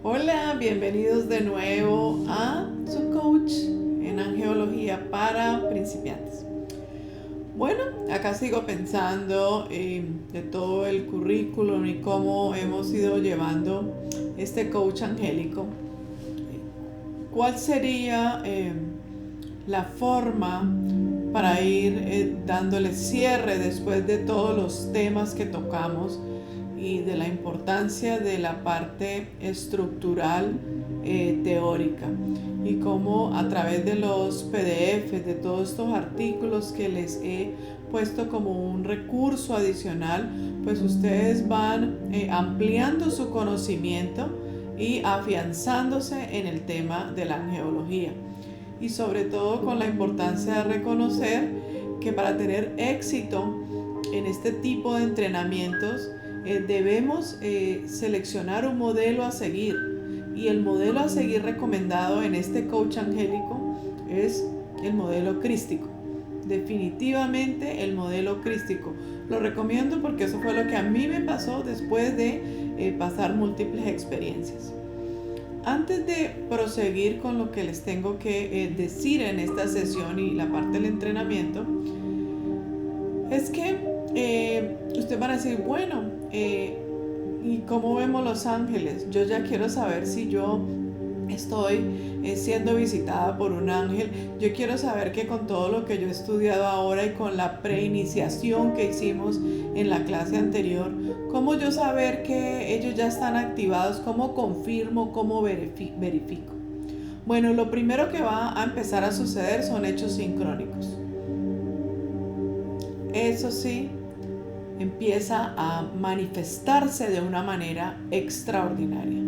Hola, bienvenidos de nuevo a su coach en angeología para principiantes. Bueno, acá sigo pensando de todo el currículum y cómo hemos ido llevando este coach angélico. ¿Cuál sería la forma para ir dándole cierre después de todos los temas que tocamos y de la importancia de la parte estructural teórica, y cómo a través de los PDFs, de todos estos artículos que les he puesto como un recurso adicional, pues ustedes van ampliando su conocimiento y afianzándose en el tema de la angeología, y sobre todo con la importancia de reconocer que para tener éxito en este tipo de entrenamientos debemos seleccionar un modelo a seguir, y el modelo a seguir recomendado en este coach angélico es el modelo crístico. Definitivamente el modelo crístico lo recomiendo porque eso fue lo que a mí me pasó después de pasar múltiples experiencias. Antes de proseguir con lo que les tengo que decir en esta sesión y la parte del entrenamiento, es que ustedes van a decir, bueno, ¿y cómo vemos los ángeles? Yo ya quiero saber si yo estoy siendo visitada por un ángel. Yo quiero saber que con todo lo que yo he estudiado ahora y con la preiniciación que hicimos en la clase anterior, ¿cómo yo saber que ellos ya están activados? ¿Cómo confirmo? ¿Cómo verifico? Bueno, lo primero que va a empezar a suceder son hechos sincrónicos. Eso sí, empieza a manifestarse de una manera extraordinaria.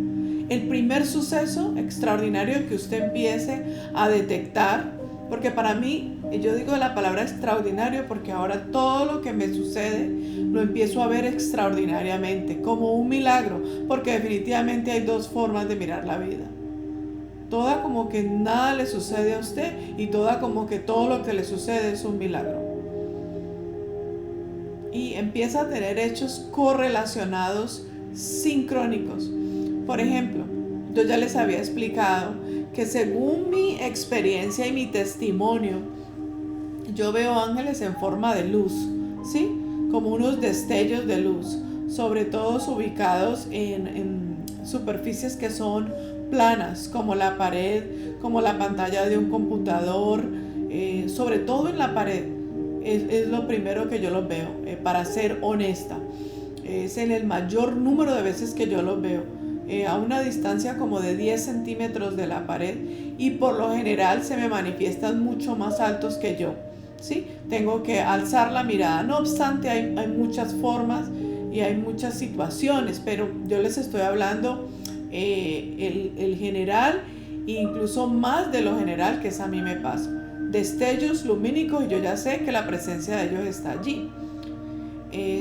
El primer suceso extraordinario que usted empiece a detectar, porque para mí, yo digo la palabra extraordinario porque ahora todo lo que me sucede lo empiezo a ver extraordinariamente, como un milagro, porque definitivamente hay dos formas de mirar la vida. Toda como que nada le sucede a usted, y toda como que todo lo que le sucede es un milagro. Y empieza a tener hechos correlacionados sincrónicos. Por ejemplo, yo ya les había explicado que según mi experiencia y mi testimonio, yo veo ángeles en forma de luz, ¿sí? Como unos destellos de luz, sobre todo ubicados en superficies que son planas, como la pared, como la pantalla de un computador, sobre todo en la pared. Es lo primero que yo los veo, para ser honesta. Es en el mayor número de veces que yo los veo, a una distancia como de 10 centímetros de la pared, y por lo general se me manifiestan mucho más altos que yo, ¿sí? Tengo que alzar la mirada. No obstante, hay muchas formas y hay muchas situaciones, pero yo les estoy hablando el general, e incluso más de lo general que es a mí me pasa. Destellos lumínicos, y yo ya sé que la presencia de ellos está allí.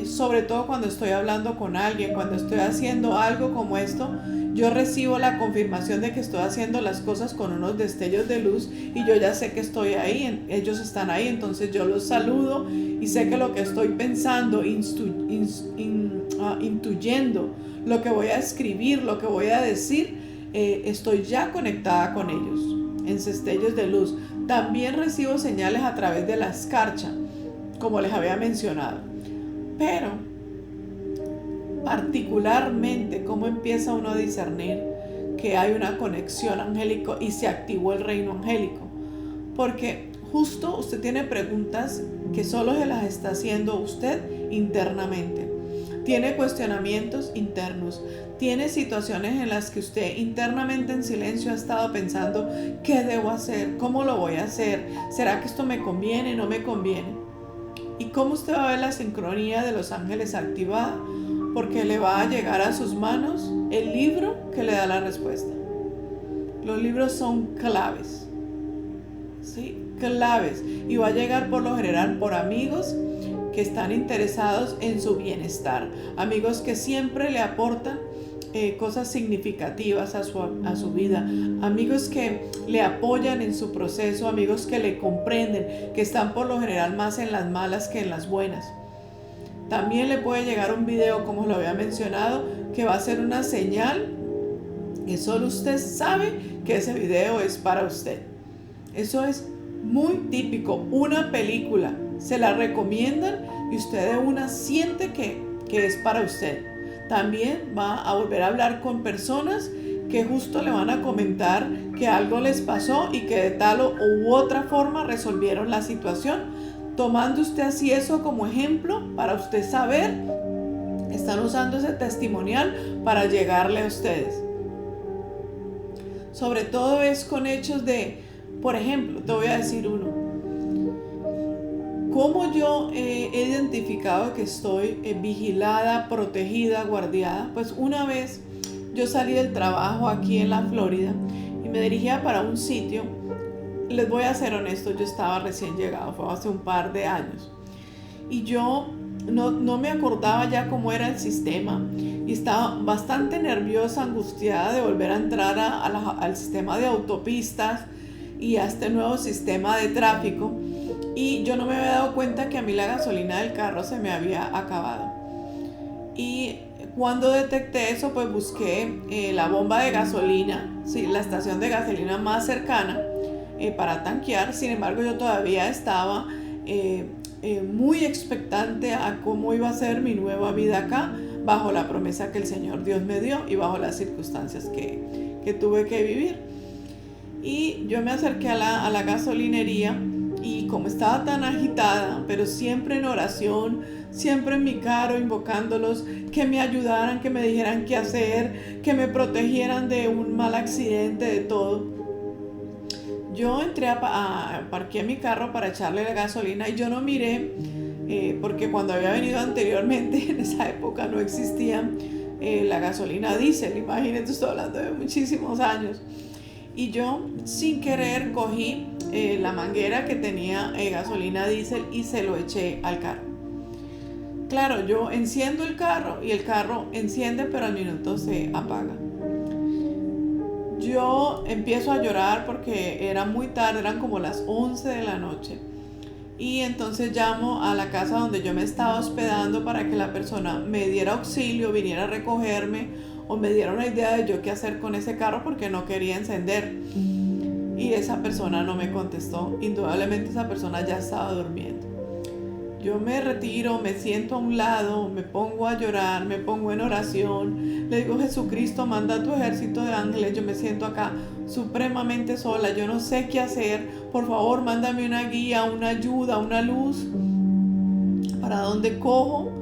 Sobre todo cuando estoy hablando con alguien, cuando estoy haciendo algo como esto, yo recibo la confirmación de que estoy haciendo las cosas con unos destellos de luz, y yo ya sé que estoy ahí, ellos están ahí, entonces yo los saludo y sé que lo que estoy pensando, intuyendo, lo que voy a escribir, lo que voy a decir, estoy ya conectada con ellos en destellos de luz. También recibo señales a través de la escarcha, como les había mencionado. Pero particularmente, ¿cómo empieza uno a discernir que hay una conexión angélico y se activó el reino angélico? Porque justo usted tiene preguntas que solo se las está haciendo usted internamente. Tiene cuestionamientos internos. Tiene situaciones en las que usted internamente en silencio ha estado pensando: ¿qué debo hacer? ¿Cómo lo voy a hacer? ¿Será que esto me conviene? ¿No me conviene? ¿Y cómo usted va a ver la sincronía de los ángeles activada? Porque le va a llegar a sus manos el libro que le da la respuesta. Los libros son claves, ¿sí? Claves. Y va a llegar por lo general por amigos que están interesados en su bienestar. Amigos que siempre le aportan cosas significativas a su vida, amigos que le apoyan en su proceso, amigos que le comprenden, que están por lo general más en las malas que en las buenas. También le puede llegar un video, como lo había mencionado, que va a ser una señal Y solo usted sabe que ese video es para usted. Eso es muy típico. Una película, se la recomiendan y usted de una siente que es para usted. También va a volver a hablar con personas que justo le van a comentar que algo les pasó y que de tal u otra forma resolvieron la situación, tomando usted así eso como ejemplo para usted saber, están usando ese testimonial para llegarle a ustedes. Sobre todo es con hechos de, por ejemplo, te voy a decir uno. ¿Cómo yo he identificado que estoy vigilada, protegida, guardiada? Pues una vez yo salí del trabajo aquí en la Florida y me dirigía para un sitio. Les voy a ser honesto, yo estaba recién llegado, fue hace un par de años. Y yo no me acordaba ya cómo era el sistema. Y estaba bastante nerviosa, angustiada de volver a entrar al sistema de autopistas y a este nuevo sistema de tráfico. Y yo no me había dado cuenta que a mí la gasolina del carro se me había acabado. Y cuando detecté eso, pues busqué la bomba de gasolina, sí, la estación de gasolina más cercana para tanquear. Sin embargo, yo todavía estaba muy expectante a cómo iba a ser mi nueva vida acá, bajo la promesa que el Señor Dios me dio y bajo las circunstancias que tuve que vivir. Y yo me acerqué a la gasolinería y como estaba tan agitada, pero siempre en oración, siempre en mi carro invocándolos, que me ayudaran, que me dijeran qué hacer, que me protegieran de un mal accidente, de todo. Yo entré parqué mi carro para echarle la gasolina y yo no miré, porque cuando había venido anteriormente, en esa época no existía la gasolina diésel. Imagínense, estoy hablando de muchísimos años. Y yo sin querer cogí la manguera que tenía gasolina diésel y se lo eché al carro. Claro, yo enciendo el carro y el carro enciende, pero al minuto se apaga. Yo empiezo a llorar porque era muy tarde, eran como las 11 de la noche. Y entonces llamo a la casa donde yo me estaba hospedando para que la persona me diera auxilio, viniera a recogerme o me diera una idea de yo qué hacer con ese carro porque no quería encender. Y esa persona no me contestó. Indudablemente esa persona ya estaba durmiendo. Yo me retiro, me siento a un lado, me pongo a llorar, me pongo en oración. Le digo, Jesucristo, manda tu ejército de ángeles. Yo me siento acá supremamente sola. Yo no sé qué hacer. Por favor, mándame una guía, una ayuda, una luz. ¿Para dónde cojo?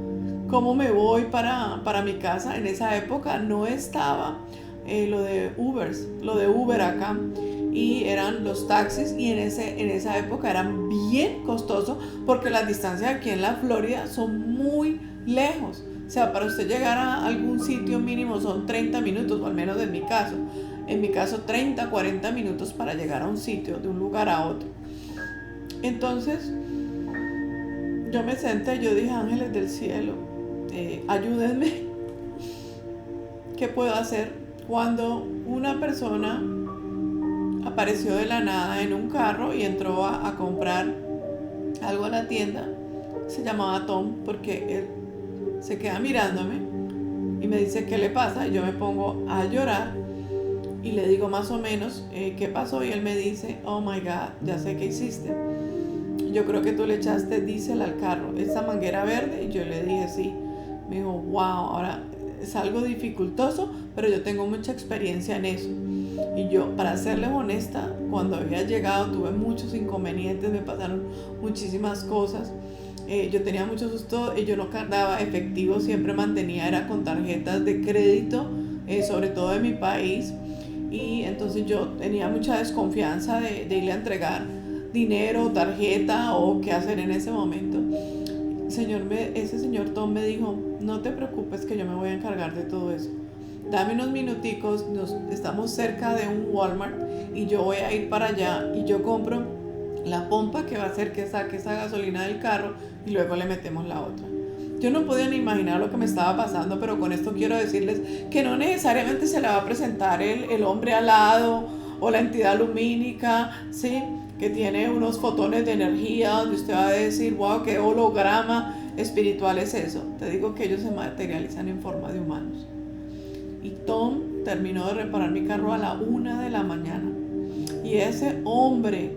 ¿Cómo me voy para mi casa? En esa época no estaba lo de Uber acá. Y eran los taxis y en esa época eran bien costosos porque las distancias aquí en la Florida son muy lejos. O sea, para usted llegar a algún sitio mínimo son 30 minutos, o al menos en mi caso. En mi caso 30, 40 minutos para llegar a un sitio, de un lugar a otro. Entonces, yo me senté y yo dije, ángeles del cielo, ayúdenme. ¿Qué puedo hacer? Cuando una persona apareció de la nada en un carro y entró a comprar algo a la tienda. Se llamaba Tom porque él se queda mirándome y me dice ¿qué le pasa? Y yo me pongo a llorar y le digo más o menos ¿qué pasó? Y él me dice, oh my God, ya sé qué hiciste. Yo creo que tú le echaste diésel al carro, esa manguera verde. Y yo le dije sí. Me dijo, wow, ahora es algo dificultoso, pero yo tengo mucha experiencia en eso. Y yo, para serles honesta, cuando había llegado tuve muchos inconvenientes, me pasaron muchísimas cosas. Yo tenía mucho susto y yo no cargaba efectivo, siempre mantenía, era con tarjetas de crédito, sobre todo de mi país. Y entonces yo tenía mucha desconfianza de irle a entregar dinero, tarjeta o qué hacer en ese momento. Ese señor Tom me dijo, no te preocupes que yo me voy a encargar de todo eso. Dame unos minuticos, estamos cerca de un Walmart y yo voy a ir para allá y yo compro la pompa que va a hacer que saque esa gasolina del carro y luego le metemos la otra. Yo no podía ni imaginar lo que me estaba pasando, pero con esto quiero decirles que no necesariamente se le va a presentar el hombre alado o la entidad lumínica, ¿sí? Que tiene unos fotones de energía donde usted va a decir, wow, qué holograma espiritual es eso. Te digo que ellos se materializan en forma de humanos. Y Tom terminó de reparar mi carro a la 1 de la mañana. Y ese hombre,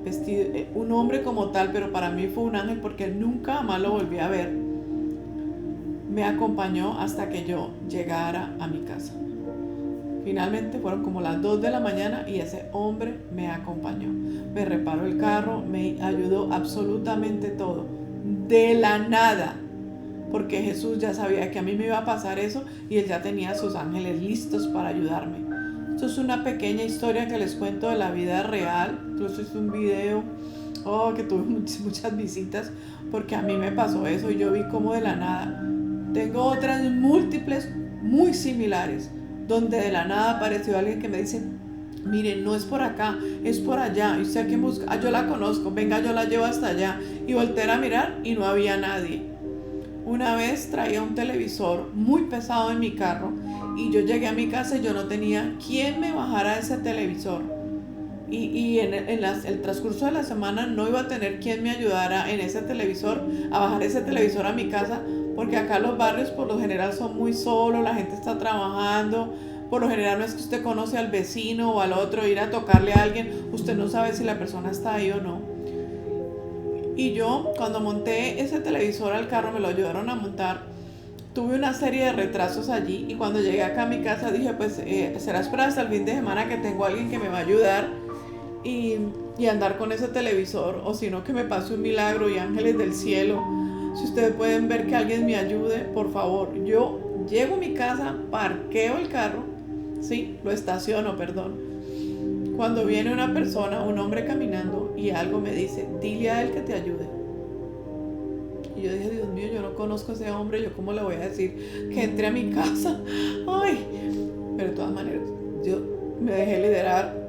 vestido, un hombre como tal, pero para mí fue un ángel porque nunca más lo volví a ver, me acompañó hasta que yo llegara a mi casa. Finalmente fueron como las 2 de la mañana y ese hombre me acompañó. Me reparó el carro, me ayudó absolutamente todo. De la nada. Porque Jesús ya sabía que a mí me iba a pasar eso y Él ya tenía a sus ángeles listos para ayudarme. Esto es una pequeña historia que les cuento de la vida real. Incluso hice un video que tuve muchas visitas porque a mí me pasó eso y yo vi como de la nada. Tengo otras múltiples muy similares, donde de la nada apareció alguien que me dice: miren, no es por acá, es por allá, y usted a quién busca, yo la conozco, venga, yo la llevo hasta allá. Y volteé a mirar y no había nadie. Una vez traía un televisor muy pesado en mi carro y yo llegué a mi casa y yo no tenía quién me bajara ese televisor. Y en el transcurso de la semana no iba a tener quien me ayudara en ese televisor, a bajar ese televisor a mi casa, porque acá los barrios por lo general son muy solos, la gente está trabajando. Por lo general no es que usted conoce al vecino o al otro, ir a tocarle a alguien, usted no sabe si la persona está ahí o no. Y yo, cuando monté ese televisor al carro, me lo ayudaron a montar, tuve una serie de retrasos allí, y cuando llegué acá a mi casa dije, pues será esperar hasta el fin de semana que tengo a alguien que me va a ayudar y andar con ese televisor, o si no, que me pase un milagro y ángeles del cielo. Si ustedes pueden ver que alguien me ayude, por favor. Yo llego a mi casa, parqueo el carro, sí, lo estaciono, perdón. Cuando viene una persona, un hombre caminando y algo me dice: dile a él que te ayude. Y yo dije: Dios mío, yo no conozco a ese hombre, yo cómo le voy a decir que entre a mi casa. Ay, pero de todas maneras, yo me dejé liderar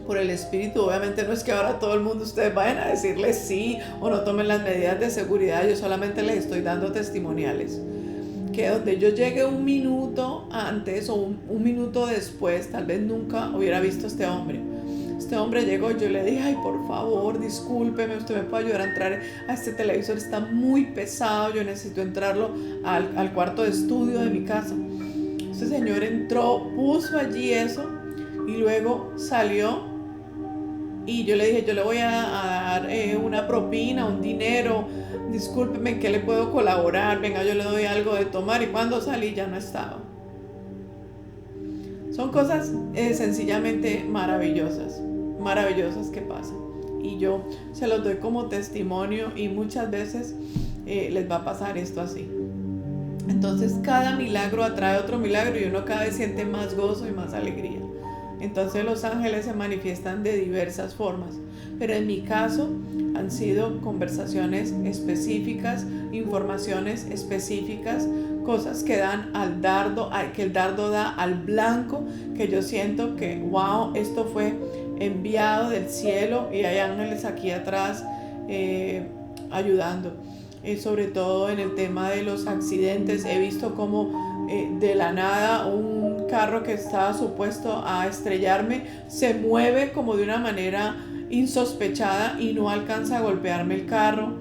por el Espíritu. Obviamente no es que ahora todo el mundo ustedes vayan a decirles sí o no tomen las medidas de seguridad, yo solamente les estoy dando testimoniales. Que donde yo llegue un minuto antes o un minuto después, tal vez nunca hubiera visto a este hombre. Este hombre llegó, yo le dije: ay, por favor, discúlpeme, usted me puede ayudar a entrar a este televisor, está muy pesado, yo necesito entrarlo al cuarto de estudio de mi casa. Este señor entró, puso allí eso y luego salió. Y yo le dije: yo le voy a dar una propina, un dinero, discúlpeme, ¿en qué le puedo colaborar? Venga, yo le doy algo de tomar. Y cuando salí ya no estaba. Son cosas sencillamente maravillosas que pasan. Y yo se los doy como testimonio, y muchas veces les va a pasar esto así. Entonces cada milagro atrae otro milagro y uno cada vez siente más gozo y más alegría. Entonces los ángeles se manifiestan de diversas formas, pero en mi caso han sido conversaciones específicas, informaciones específicas, cosas que dan al dardo, que el dardo da al blanco, que yo siento que wow, esto fue enviado del cielo y hay ángeles aquí atrás ayudando. Sobre todo en el tema de los accidentes, he visto como de la nada un carro que estaba supuesto a estrellarme se mueve como de una manera insospechada y no alcanza a golpearme el carro.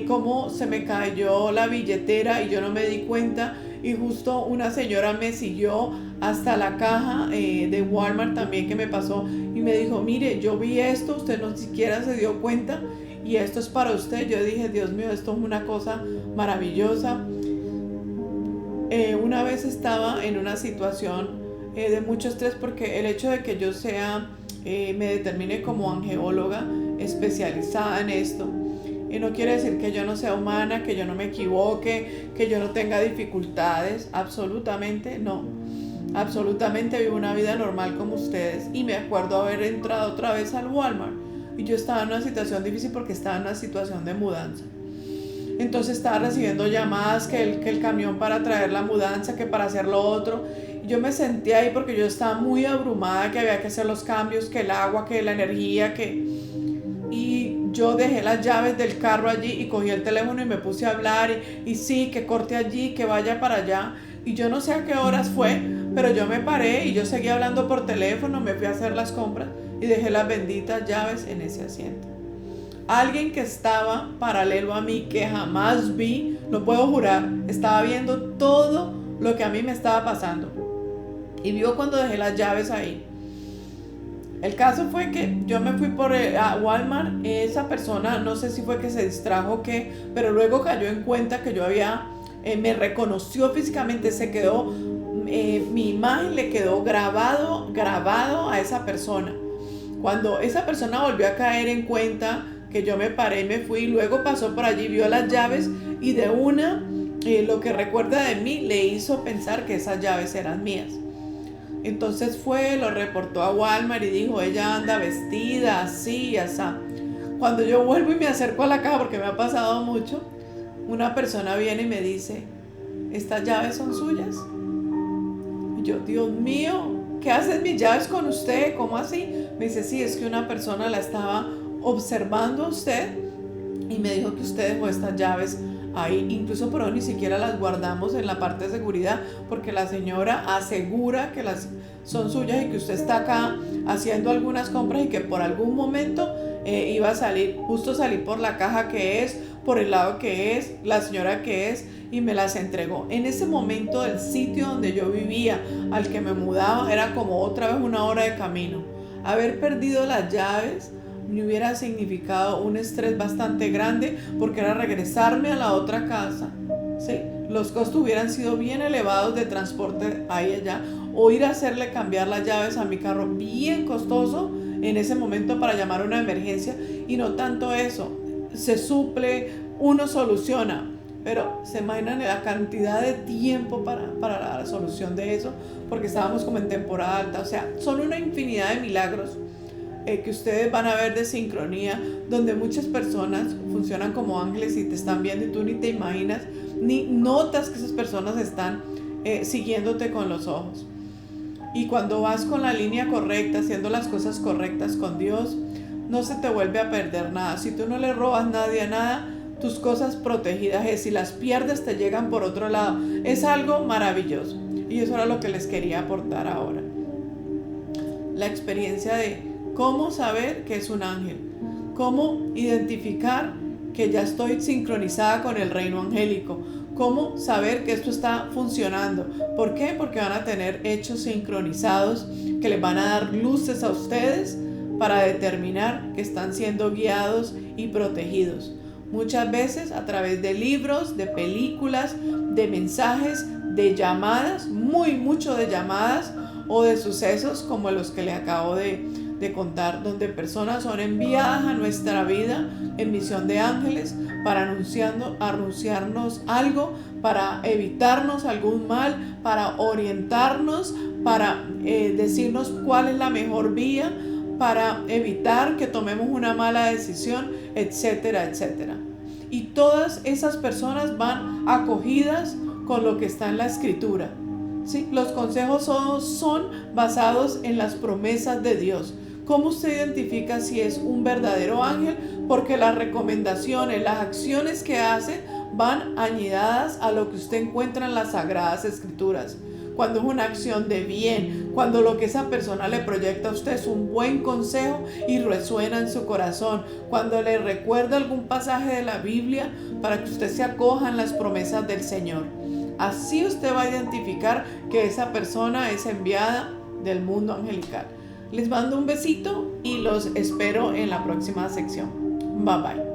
Como se me cayó la billetera y yo no me di cuenta, y justo una señora me siguió hasta la caja de Walmart también, que me pasó, y me dijo: mire, yo vi esto, usted no siquiera se dio cuenta y esto es para usted. Yo dije: Dios mío, esto es una cosa maravillosa. Una vez estaba en una situación de mucho estrés, porque el hecho de que yo me determine como angeóloga especializada en esto, no quiere decir que yo no sea humana, que yo no me equivoque, que yo no tenga dificultades. Absolutamente no. Absolutamente vivo una vida normal como ustedes. Y me acuerdo haber entrado otra vez al Walmart y yo estaba en una situación difícil porque estaba en una situación de mudanza. Entonces estaba recibiendo llamadas que el camión para traer la mudanza, que para hacer lo otro. Y yo me senté ahí porque yo estaba muy abrumada, que había que hacer los cambios, que el agua, que la energía, y yo dejé las llaves del carro allí y cogí el teléfono y me puse a hablar y sí, que corte allí, que vaya para allá. Y yo no sé a qué horas fue, pero yo me paré y yo seguí hablando por teléfono, me fui a hacer las compras y dejé las benditas llaves en ese asiento. Alguien que estaba paralelo a mí, que jamás vi, lo puedo jurar, estaba viendo todo lo que a mí me estaba pasando. y vio cuando dejé las llaves ahí. El caso fue que yo me fui a Walmart. Esa persona, no sé si fue que se distrajo o qué, pero luego cayó en cuenta que yo me reconoció físicamente, mi imagen le quedó grabado a esa persona. Cuando esa persona volvió a caer en cuenta que yo me paré y me fui, luego pasó por allí, vio las llaves y de lo que recuerda de mí le hizo pensar que esas llaves eran mías. Entonces lo reportó a Walmart y dijo, ella anda vestida así y así. Cuando yo vuelvo y me acerco a la caja, porque me ha pasado mucho, una persona viene y me dice, ¿estas llaves son suyas? Y yo, Dios mío, ¿qué hacen mis llaves con usted? ¿Cómo así? Me dice, sí, es que una persona la estaba observando a usted y me dijo que usted dejó estas llaves ahí, incluso por hoy ni siquiera las guardamos en la parte de seguridad porque la señora asegura que las son suyas y que usted está acá haciendo algunas compras y que por algún momento iba a salir. Justo salí por la caja que es, por el lado que es, la señora que es, y me las entregó. En ese momento el sitio donde yo vivía, al que me mudaba, era como otra vez 1 hora de camino. Haber perdido las llaves me hubiera significado un estrés bastante grande porque era regresarme a la otra casa, ¿sí? Los costos hubieran sido bien elevados de transporte ahí allá, o ir a hacerle cambiar las llaves a mi carro, bien costoso en ese momento para llamar a una emergencia. Y no tanto eso, se suple, uno soluciona, pero se imaginan la cantidad de tiempo para la solución de eso, porque estábamos como en temporada alta. O sea, son una infinidad de milagros que ustedes van a ver de sincronía, donde muchas personas funcionan como ángeles y te están viendo y tú ni te imaginas, ni notas que esas personas están siguiéndote con los ojos. Y cuando vas con la línea correcta, haciendo las cosas correctas con Dios, no se te vuelve a perder nada. Si tú no le robas nadie a nada, tus cosas protegidas, si las pierdes te llegan por otro lado. Es algo maravilloso. Y eso era lo que les quería aportar ahora. La experiencia de cómo saber que es un ángel, cómo identificar que ya estoy sincronizada con el reino angélico, cómo saber que esto está funcionando. ¿Por qué? Porque van a tener hechos sincronizados que les van a dar luces a ustedes para determinar que están siendo guiados y protegidos. Muchas veces a través de libros, de películas, de mensajes, de llamadas, mucho de llamadas o de sucesos como los que le acabo de contar, donde personas son enviadas a nuestra vida en misión de ángeles para anunciarnos algo, para evitarnos algún mal, para orientarnos, para decirnos cuál es la mejor vía, para evitar que tomemos una mala decisión, etcétera, etcétera. Y todas esas personas van acogidas con lo que está en la escritura, ¿sí? Los consejos son basados en las promesas de Dios. ¿Cómo usted identifica si es un verdadero ángel? Porque las recomendaciones, las acciones que hace van añadidas a lo que usted encuentra en las Sagradas Escrituras. Cuando es una acción de bien, cuando lo que esa persona le proyecta a usted es un buen consejo y resuena en su corazón, cuando le recuerda algún pasaje de la Biblia para que usted se acoja en las promesas del Señor. Así usted va a identificar que esa persona es enviada del mundo angelical. Les mando un besito y los espero en la próxima sección. Bye bye.